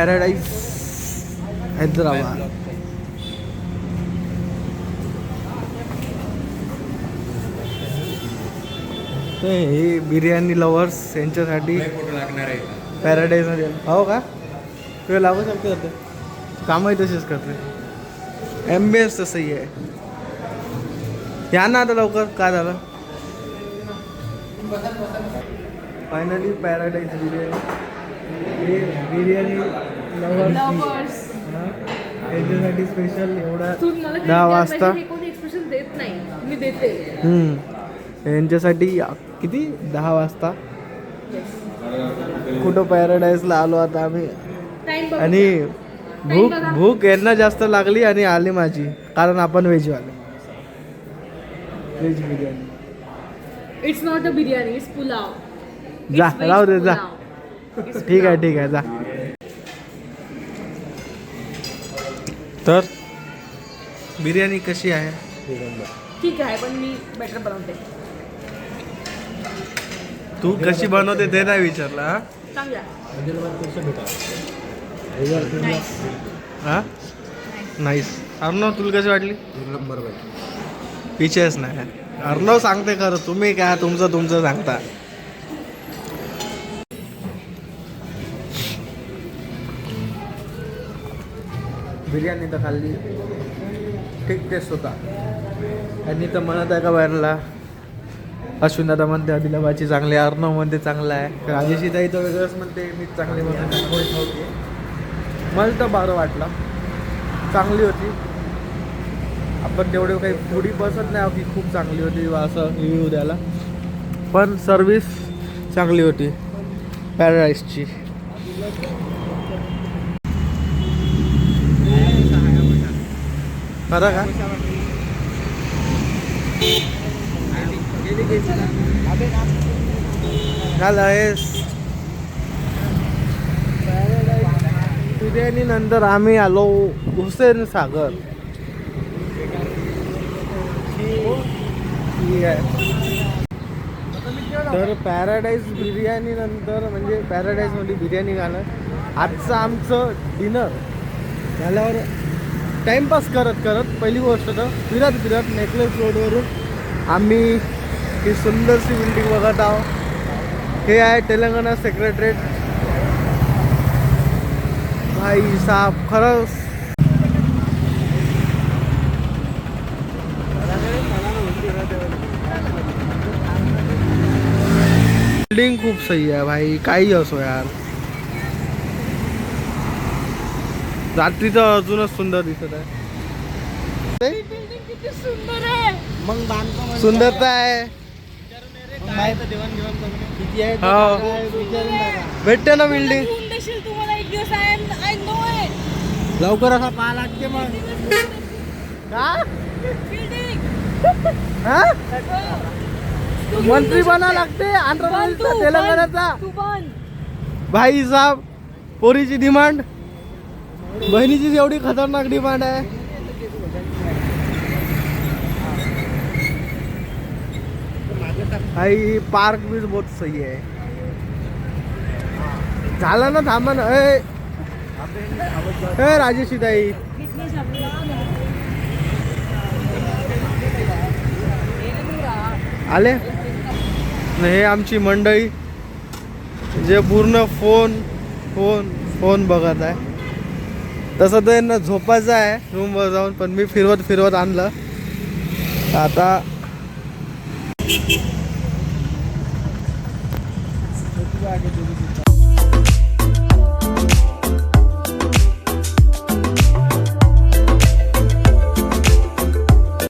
Paradise Hyderabad. हे biryani lovers यांच्यासाठी paradise मध्ये हो का तुला लागू शकते कामही तसेच करते एम्बियन्स तसंही आहे. या ना आता लवकर काय झालं. Finally paradise biryani biryani lovers याच्यासाठी स्पेशल एवढा 10 वाजता एक्सप्रेशन देत नाही मी देते. यांच्यासाठी किती 10 वाजता कुठं पॅराडाईजला आलो आता आम्ही. आणि भूक यांना जास्त लागली आणि आली माझी कारण आपण व्हेजवाले. Veg biryani. It's not a biryani it's pulao. जा राहू दे जा. ठीक आहे जा. तर बिर्याणी कशी आहे. ठीक आहे पण मी बेटर बनवते. तू कशी बनवते ते नाही विचारला. चांगला हा नाहीस. अर्णव तुला कशी वाटली. पिचेच नाही. अर्णव सांगते खरं तुम्ही काय तुमचं सांगता. बिर्याणी तर खाल्ली ठीक टेस्ट होता. यांनी तर म्हणत आहे का बाहेरला अश्विन दादा म्हणते आदिलाबाची चांगली आहे. अर्णव म्हणते चांगला आहे. राजेशी ताई तर वेगळंच म्हणते मी चांगली म्हणते. मला तर बरं वाटलं चांगली होती. आपण तेवढे काही थोडी बसत नाही की खूप चांगली होती असं रिव्ह्यू द्यायला पण सर्विस चांगली होती पॅराडाईजची. खरं का बिर्याणी नंतर आम्ही आलो हुसेन सागर. तर पॅराडाईज बिर्याणी नंतर म्हणजे पॅराडाईजमध्ये बिर्याणी खाणं आजचं आमचं डिनर झाल्यावर टाईमपास करत पहिली गोष्ट तर फिरत नेकलेस रोडवरून आम्ही ही सुंदरशी बिल्डिंग बघत आहोत. हे आहे तेलंगणा सेक्रेटरेट. भाई साहब खरंच बिल्डिंग खूप सही आहे भाई. काही असो यार रात्री तर अजूनच सुंदर दिसत आहे. मग सुंदरता आहे. भेटते ना बिल्डिंग लवकर असा पाहा लागते. मग मंत्री बना लागते आंध्र प्रदेशचा तेलंगणाचा. भाई साहेब पोरीची डिमांड बहिणीची एवढी खतरनाक डिमांड आहे. भाई पार्क भी बहुत सही आहे. झाला ना थांबा ना. राजेशी ताई आले. हे आमची मंडळी जे पूर्ण फोन बघत आहे. तसं तर यांना झोपायचं आहे रूमवर जाऊन पण मी फिरवत आणलं. आता